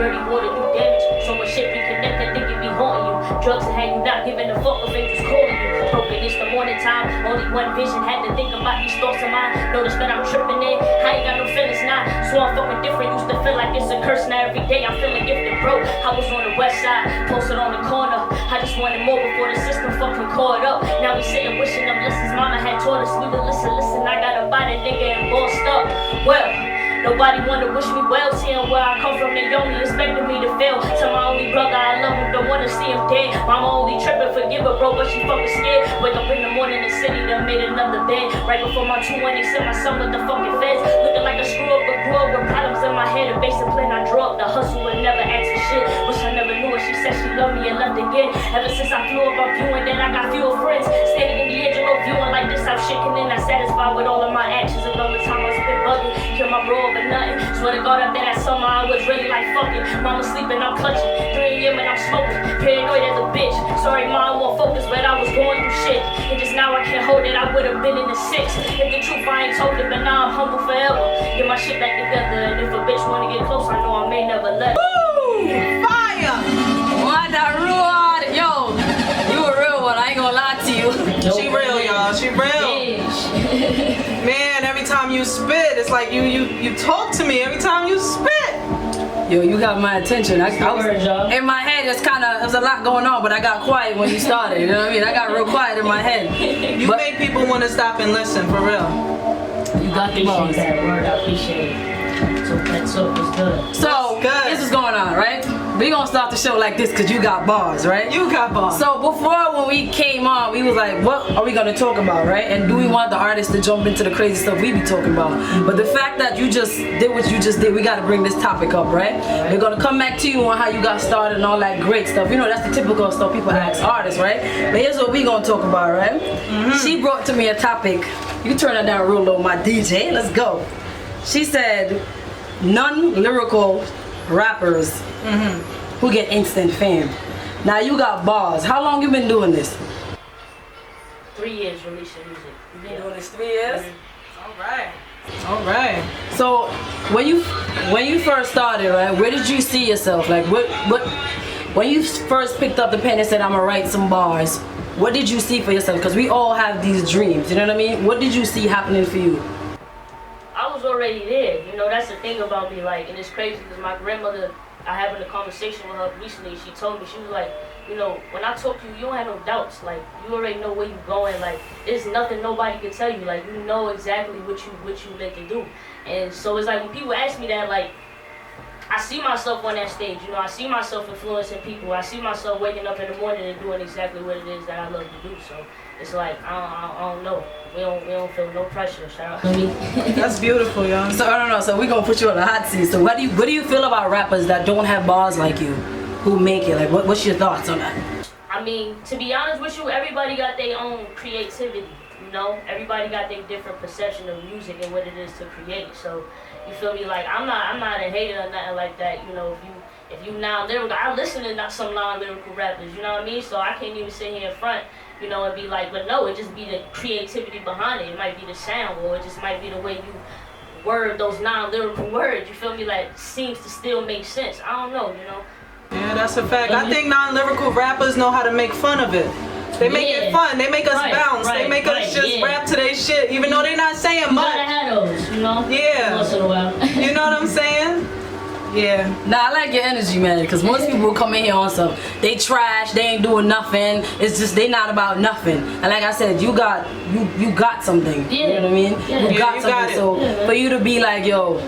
dirty water do damage. So much shit be connected, think it be haunting you. Drugs and have you not giving a fuck if angels calling you. Broken, it's the morning time. Only one vision, had to think about these thoughts of mine. Notice that I'm tripping in, I ain't got no feelings now. So I'm fucking different, used to feel like it's a curse. Now every day I'm feeling gifted, bro. I was on the west side, posted on the corner. I just wanted more before the system fucking caught up. Now we sitting wishing them lessons mama had taught us. We would listen, I got a body nigga and bossed up. Well, nobody wanna wish me well, seeing where I come from, they only expected me to fail. Tell my only brother I love him, don't wanna see him dead. Mama only tripping, forgive her bro, but she fucking scared. Wake up in the morning in the city, done made another bed. Right before my 2-1, they sent my son with the fucking feds. Looking like a screw up, but grew up with problems in my head. A basic plan I drew up, the hustle and never asked for shit. Wish I never knew her, she said she loved me and left again. Ever since I flew up, I'm viewing, then I got fewer friends. Standing in the edge of no viewing like this, I'm shaking and not satisfied with all of my actions. And all the time I spent bugging, kill my bro over nothing. Swear to God, after that summer, I was really like fucking. Mama sleeping, I'm clutching. 3 a.m. and I'm smoking. Paranoid as a bitch. Sorry, mom, won't focus, but I was going through shit. And just now I can't hold it, I would've been in the 6. If the truth, I ain't told it, but now I'm humble forever. Get my shit back together, and if a bitch wanna get close, I know I may never let her. Woo! Fire! What a rude! Yo, you a real one, I ain't gonna lie to you. She real, y'all, she real. Man, every time you spit, it's like you talk to me every time you spit. Yo, you got my attention. I was in my head. It's there's a lot going on, but I got quiet when you started. You know what I mean? I got real quiet in my head. You make people want to stop and listen for real. You got the balls. That word, I appreciate it. So that's up was good. So this is going on, right? We gonna start the show like this because you got bars, right? You got bars. So before when we came on, we was like, what are we gonna talk about, right? And do we want the artists to jump into the crazy stuff we be talking about? But the fact that you just did what you just did, we gotta bring this topic up, right? We're gonna come back to you on how you got started and all that great stuff. You know, that's the typical stuff people ask artists, right? But here's what we gonna talk about, right? She brought to me a topic. You turn that down real low, my DJ. Let's go. She said, non-lyrical rappers who get instant fame. Now you got bars. How long you been doing this? 3 years releasing music. You been doing this 3 years? All right. So when you first started, right? Where did you see yourself? Like what when you first picked up the pen and said I'm gonna write some bars? What did you see for yourself? Because we all have these dreams. You know what I mean? What did you see happening for you? I was already there. You know, that's the thing about me. Like, and it's crazy because my grandmother, I having a conversation with her recently. She told me, she was like, you know, when I talk to you, you don't have no doubts. Like, you already know where you're going. Like, there's nothing nobody can tell you. Like, you know exactly what you meant to do. And so it's like when people ask me that, like, I see myself on that stage. You know, I see myself influencing people. I see myself waking up in the morning and doing exactly what it is that I love to do. So it's like I don't know. We don't feel no pressure. Shout out to me. That's beautiful, y'all. So I don't know. So we gonna put you on the hot seat. So what do you feel about rappers that don't have bars like you, who make it? Like what's your thoughts on that? I mean, to be honest with you, everybody got their own creativity. You know, everybody got their different perception of music and what it is to create. So you feel me? Like I'm not a hater or nothing like that. You know, if you non-lyrical, I listen to some non-lyrical rappers. You know what I mean? So I can't even sit here in front, you know, and be like, but no, it just be the creativity behind it. It might be the sound, or it just might be the way you word those non-lyrical words. You feel me? Like seems to still make sense. I don't know, you know. Yeah, that's a fact. I think non-lyrical rappers know how to make fun of it. They make it fun. They make us bounce. They make us just rap to their shit, even though they're not saying much. You gotta have those, you know? Yeah. Once in a while. You know what I'm saying? Yeah. Nah, I like your energy, man, because most people come in here on some, they trash, they ain't doing nothing, it's just, they not about nothing. And like I said, you got something, you know what I mean? Yeah. You got something, so for you to be like, yo,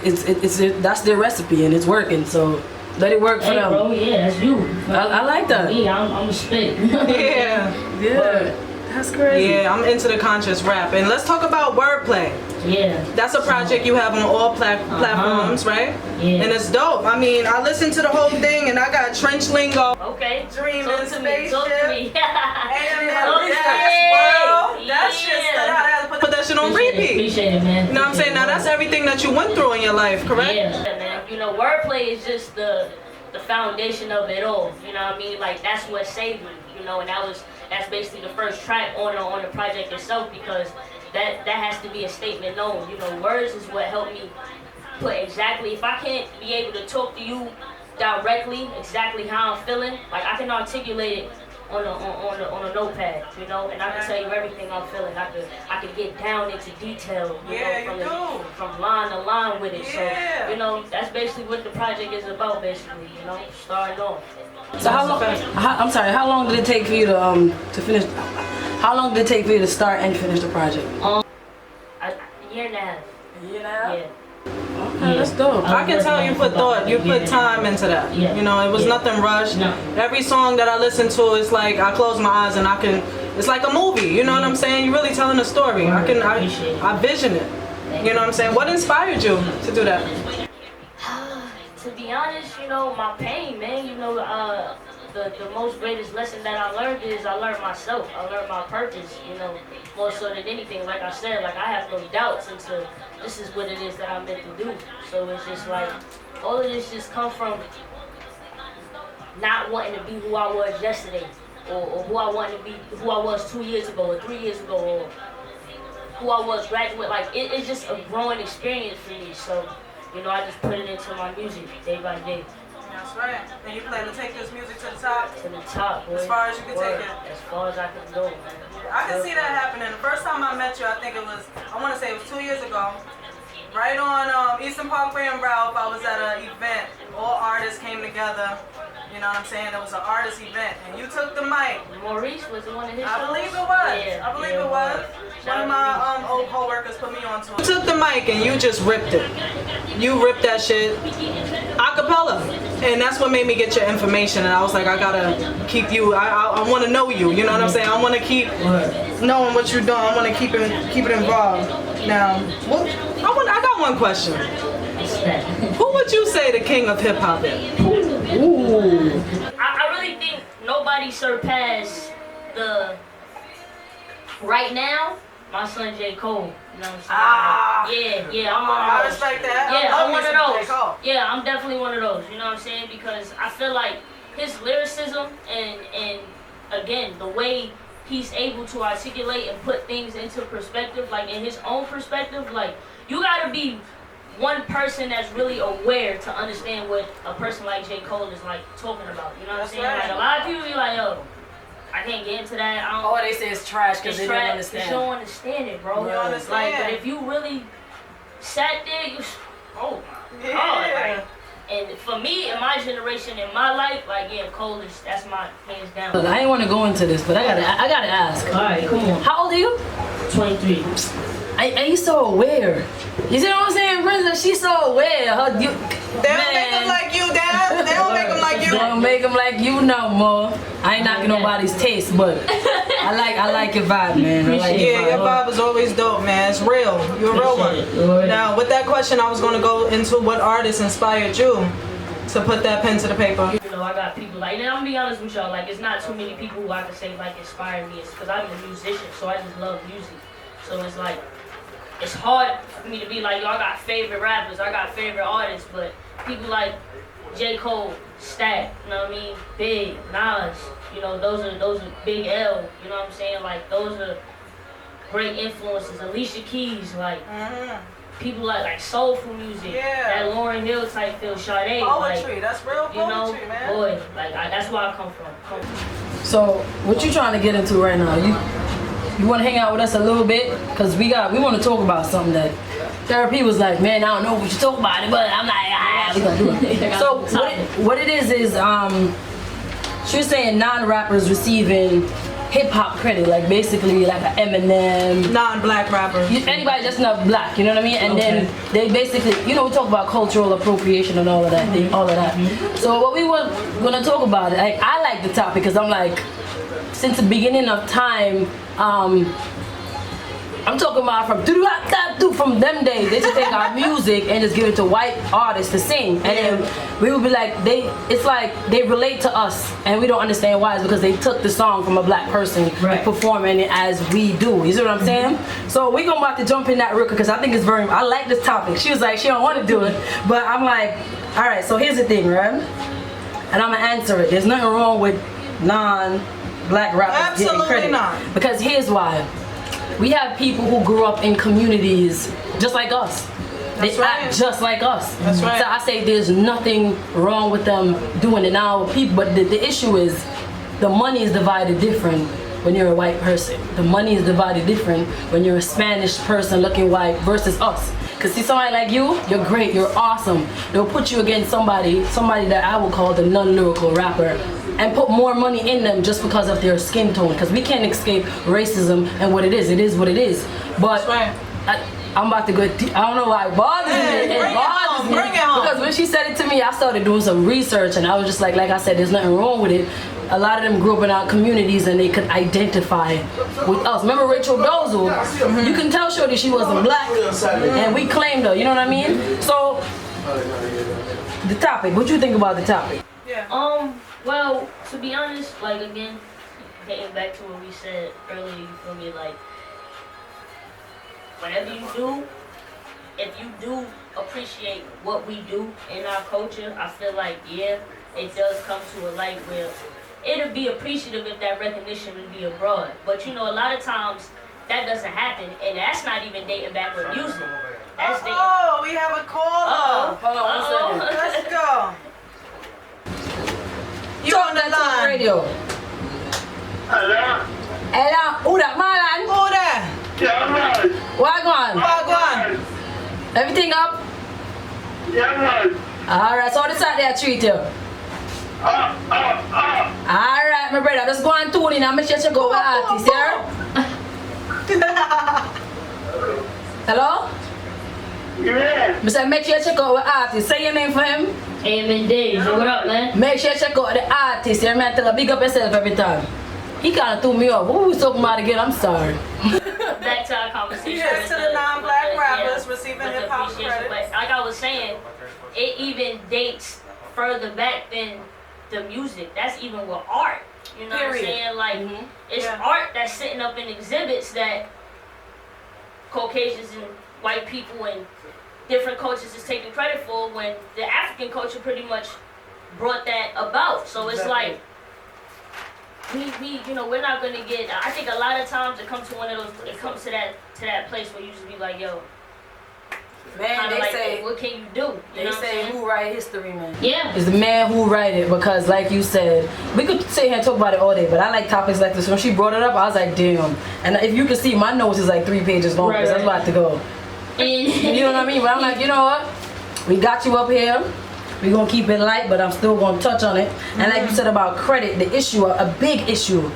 that's their recipe and it's working, so let it work for them. Bro, yeah, that's you. I like that. Me, I'm a spit. Yeah. That's crazy. Yeah, I'm into the conscious rap. And let's talk about wordplay. Yeah. That's a project you have on all platforms, right? Yeah. And it's dope. I mean, I listened to the whole thing and I got trench lingo. Okay. Dreaming spaceship. Talk to me. That shit stood out. I had to put that shit on repeat. Appreciate it, man. You know what I'm saying? Now that's everything that you went through in your life, correct? Yeah, man. You know, wordplay is just the foundation of it all. You know what I mean? Like that's what saved me. You know, and that's basically the first track on the project itself, because that has to be a statement known. You know, words is what helped me put exactly, if I can't be able to talk to you directly, exactly how I'm feeling, like I can articulate it on a notepad, you know, and I can tell you everything I'm feeling. I could get down into detail, you know, from line to line with it. Yeah. So, you know, that's basically what the project is about, basically, you know, starting off. So how long? I'm sorry. How long did it take for you to finish? How long did it take for you to start and finish the project? A year and a half. A year and a half. Yeah. Okay, that's dope. I can tell you put thought, you put time into that. Yeah. You know, it was nothing rushed. No. Every song that I listen to, it's like I close my eyes and I can. It's like a movie. You know what I'm saying? You're really telling a story. I vision it. You know what I'm saying? What inspired you to do that? To be honest, you know, my pain, man. You know, the most greatest lesson that I learned is I learned myself. I learned my purpose, you know, more so than anything. Like I said, like I have no doubts into this is what it is that I'm meant to do. So it's just like, all of this just come from not wanting to be who I was yesterday, or who I wanted to be, who I was 2 years ago, or 3 years ago, or who I was graduate. Like, it's just a growing experience for me. So, you know, I just put it into my music day by day. That's right. And you plan to take this music to the top? To the top, boy. As far as you can take it? As far as I can go, man. I can see that happening. The first time I met you, I think it was, I want to say it was 2 years ago. Right on Eastern Parkway and Ralph, I was at an event. All artists came together. You know what I'm saying? It was an artist event. And you took the mic. Maurice was one of his shows? I believe it was. Yeah, I believe it was. One of my old co-workers put me onto it. You took the mic and you just ripped it. You ripped that shit a cappella. And that's what made me get your information. And I was like, I gotta keep you, I want to know you. You know what I'm saying? I want to keep knowing what you're doing. I want to keep it involved. Now, I got one question. Who would you say the king of hip hop is? Ooh. I really think nobody surpassed right now, my son J. Cole. You know what I'm saying? Yeah, I'm one of those. I respect that. Yeah, I'm one of J. those. Cole. Yeah, I'm definitely one of those. You know what I'm saying? Because I feel like his lyricism and again, the way he's able to articulate and put things into perspective, like in his own perspective, like you gotta be one person that's really aware to understand what a person like J. Cole is like talking about. You know what I'm saying? Right. Like a lot of people be like, yo, I can't get into that. I don't. Oh, they say it's trash because they don't understand. You don't understand it, bro. You don't understand. Like, but if you really sat there, oh my God, like, and for me, in my generation, in my life, like, yeah, Cole is, that's my hands down. Look, I ain't want to go into this, but I gotta ask. All right, come on. How old are you? 23. Are you so aware? You see what I'm saying, Princess? She's so aware. They don't make them like you, Dad. They don't make them like you. They don't make them like you no more. I ain't knocking nobody's taste, but I like your vibe, man. I like Your vibe is always dope, man. It's real. You're a real one. Now, with that question, I was going to go into what artist inspired you to put that pen to the paper. You know, I got people like, and I'm gonna be honest with y'all, like, it's not too many people who I can say like inspire me. It's because I'm a musician, so I just love music. So it's like, it's hard for me to be like, yo, I got favorite rappers, I got favorite artists, but people like J. Cole, Stack, you know what I mean, Big, Nas, you know, those are Big L, you know what I'm saying, like, those are great influences. Alicia Keys, like, people like soulful music, that Lauryn Hill type feel, Sade, Poetry, like, that's real poetry, you know, man. boy, like, that's where I come from. So, what you trying to get into right now? You want to hang out with us a little bit? Because we want to talk about something that therapy was like, man, I don't know what you talk about it, but I'm like, we gonna do it. So what it is she was saying non-rappers receiving hip-hop credit, like basically like an Eminem. Non-black rapper. Anybody just not black, you know what I mean? And then they basically, you know, we talk about cultural appropriation and all of that, all of that. So what we were gonna talk about, like, I like the topic because I'm like, since the beginning of time, I'm talking about from them days, they just take our music and just give it to white artists to sing, and then we would be like, it's like they relate to us, and we don't understand why. It's because they took the song from a black person and performing it as we do. You see what I'm saying? So we gonna about to jump in that real quick because I think it's I like this topic. She was like, she don't want to do it, but I'm like, all right. So here's the thing, right? And I'm gonna answer it. There's nothing wrong with non-black rappers getting credit. Not. Because here's why. We have people who grew up in communities just like us. They act just like us. That's right. So I say there's nothing wrong with them doing it now. People, but the issue is the money is divided different when you're a white person. The money is divided different when you're a Spanish person looking white versus us. Cause see somebody like you're great, you're awesome. They'll put you against somebody that I would call the non-lyrical rapper and put more money in them just because of their skin tone. Cause we can't escape racism and what it is what it is. But I'm about to go, I don't know why it bothers me. It bothers me. Because when she said it to me, I started doing some research and I was just like I said, there's nothing wrong with it. A lot of them grew up in our communities and they could identify with us. Remember Rachel Dolezal? You can tell Shorty she wasn't black and we claimed her, you know what I mean? So, the topic, what you think about the topic? Well, to be honest, like again, getting back to what we said earlier, you feel me, like, whatever you do, if you do appreciate what we do in our culture, I feel like, yeah, it does come to a light where it'll be appreciative if that recognition would be abroad. But you know, a lot of times that doesn't happen, and that's not even dating back with music. That's dating. Oh, we have a caller. Hold on 1 second. Let's go. You Talk on the that to the line? radio. Hello? Hello, who that, Marlon? Who that? Yeah, man. Wagwan. Wagwan. Everything up? Yeah, man. Alright, so how does that treat you? Alright, my brother, just go and tune in and make sure you go with artists, yeah? Hello? Yeah. I said make sure you check out with artists. Say your name for him. Amxndas, what up, man? Make sure you check out the artists. You man, tell her big up yourself every time. He kind of threw me off. What we was talking about again? I'm sorry. Back to our conversation. Yes, to the non-black rappers receiving with the hip-hop appreciation. credits. But like I was saying, it even dates further back than the music. That's even with art. You know what I'm saying? Like, it's art that's sitting up in exhibits that Caucasians and white people and different cultures is taking credit for, when the African culture pretty much brought that about. So it's like, we you know, we're not gonna get, I think a lot of times it comes to one of those, it comes to that place where you just be like, yo, Man, they like, say, what can you do? You they know what I'm say saying? who write history, man. Yeah. It's the man who write it, because like you said, we could sit here and talk about it all day, but I like topics like this. When she brought it up, I was like, damn. And if you can see, my notes is like 3 pages long, because I'm about to go. And You know what I mean? But I'm like, you know what? We got you up here. We're going to keep it light, but I'm still going to touch on it. And like you said about credit, the issue, a big issue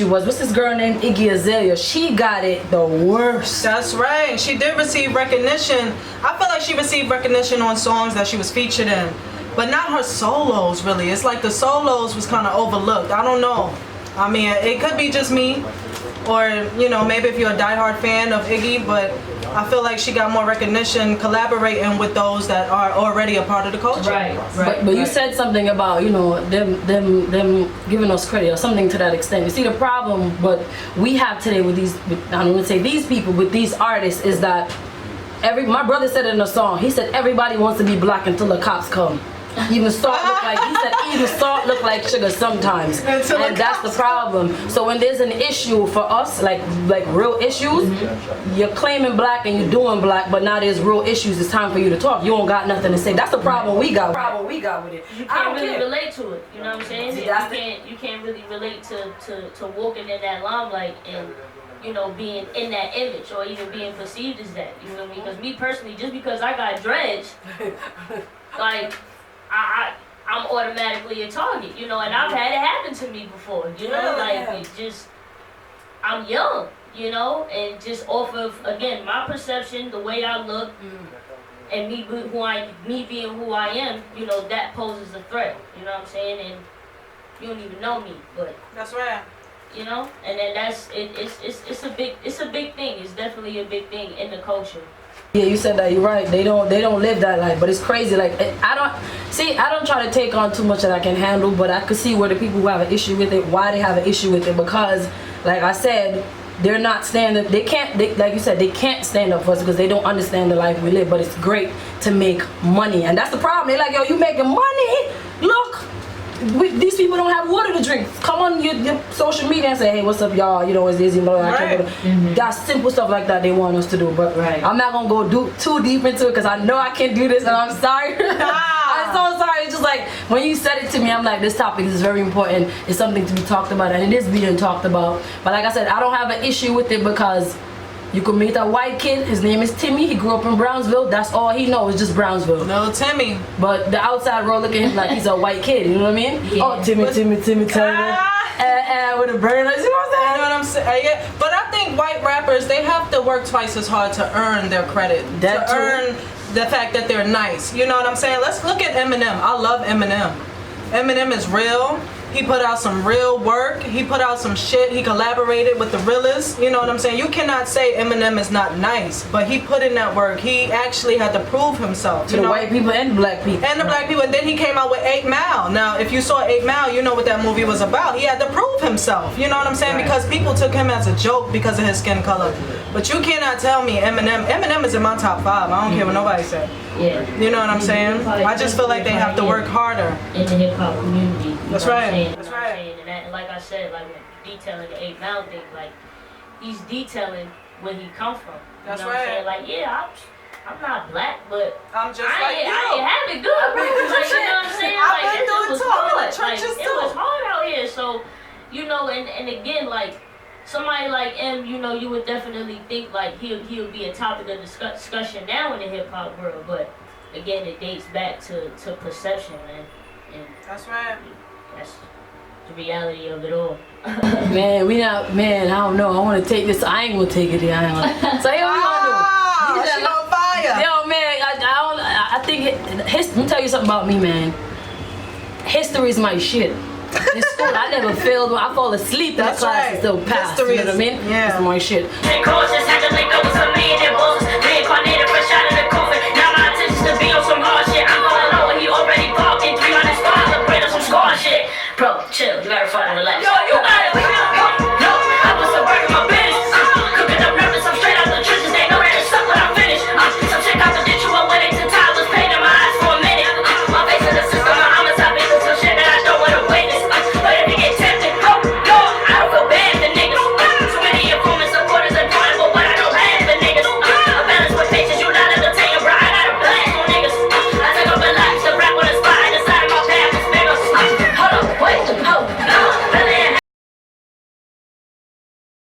was, what's this girl named Iggy Azalea? She got it the worst. That's right. She did receive recognition. I feel like she received recognition on songs that she was featured in, but not her solos, really. It's like the solos was kind of overlooked. I don't know. I mean, it could be just me, or, you know, maybe if you're a diehard fan of Iggy, but I feel like she got more recognition collaborating with those that are already a part of the culture. Right. But you said something about, you know, them giving us credit or something to that extent. You see, the problem what we have today with these, I don't want to say these people, with these artists, is that my brother said it in a song. He said everybody wants to be black until the cops come. Even salt look like, he said even salt look like sugar sometimes, and that's the problem. So when there's an issue for us, like real issues, you're claiming black and you're doing black, but now there's real issues. It's time for you to talk. You don't got nothing to say. That's the problem we got. With it. You can't really relate to it. You know what I'm saying? See, You can't really relate to walking in that limelight and, you know, being in that image or even being perceived as that. You feel me? Because me personally, just because I got dreads, like, I'm automatically a target, you know, and I've had it happen to me before, you know, it just, I'm young, you know, and just off of, again, my perception, the way I look, and me being who I am, you know, that poses a threat, you know what I'm saying, and you don't even know me, but. That's right. You know, and then it's a big thing, it's definitely a big thing in the culture. Yeah, you said that, you're right. They don't live that life, but it's crazy. Like, I don't try to take on too much that I can handle, but I could see where the people who have an issue with it, why they have an issue with it, because, like I said, they're not standing. Like you said, they can't stand up for us because they don't understand the life we live. But it's great to make money, and that's the problem. They're like, yo, you making money? Look, these people don't have water to drink. Come on your social media and say, hey, what's up, y'all? You know, it's Izzy, blah, blah, Right. blah. That's simple stuff like that they want us to do. But I'm not gonna go too deep into it because I know I can't do this, and I'm sorry. I'm so sorry. It's just like when you said it to me, I'm like, this topic is very important. It's something to be talked about, and it is being talked about. But like I said, I don't have an issue with it because you could meet a white kid. His name is Timmy. He grew up in Brownsville. That's all he knows, just Brownsville. Little Timmy. But the outside world look at him like he's a white kid. You know what I mean? Yeah. Oh, Timmy Turner. With a burner. You know what You I'm know what I'm saying? Yeah. But I think white rappers, they have to work twice as hard to earn their credit. That to too. earn the fact that they're nice. You know what I'm saying? Let's look at Eminem. I love Eminem. Eminem is real. He put out some real work. He put out some shit. He collaborated with the realest. You know what I'm saying? You cannot say Eminem is not nice, but he put in that work. He actually had to prove himself. To the white people and the black people. And the black people. And then he came out with 8 Mile. Now, if you saw 8 Mile, you know what that movie was about. He had to prove himself. You know what I'm saying? Because people took him as a joke because of his skin color. But you cannot tell me Eminem is in my top 5. I don't care what nobody said. Yeah. You know what I'm saying? I just feel like they have to work harder. In the hip hop community. You That's know what I'm right. saying? That's You know what I'm right. saying? And like I said, like when detailing the 8 Mile thing, like he's detailing where he come from. You That's know what I'm saying? right. Like, yeah, I'm not black, but I'm just like you. I ain't have it good. I've been through Like, you know what I'm saying? I've Like, been it through it was too. I'm in the hard. Like, trenches it too. was hard out here. So, you know, and again, like somebody like M, you know, you would definitely think like he'll be a topic of discussion now in the hip hop world, but again, it dates back to perception, man. And That's right. that's the reality of it all. Man, I don't know. I want to take this. I ain't gonna take it there. I ain't gonna. So here we gonna do. She on fire. Yo, man, I think let me tell you something about me, man. History is my shit. In school, I never failed. I fall asleep in the That's class right. and still pass. History You know what I mean? is- yeah. It's my shit. Cautious, had to link up with some millionaire bulls. Reincarnated fresh out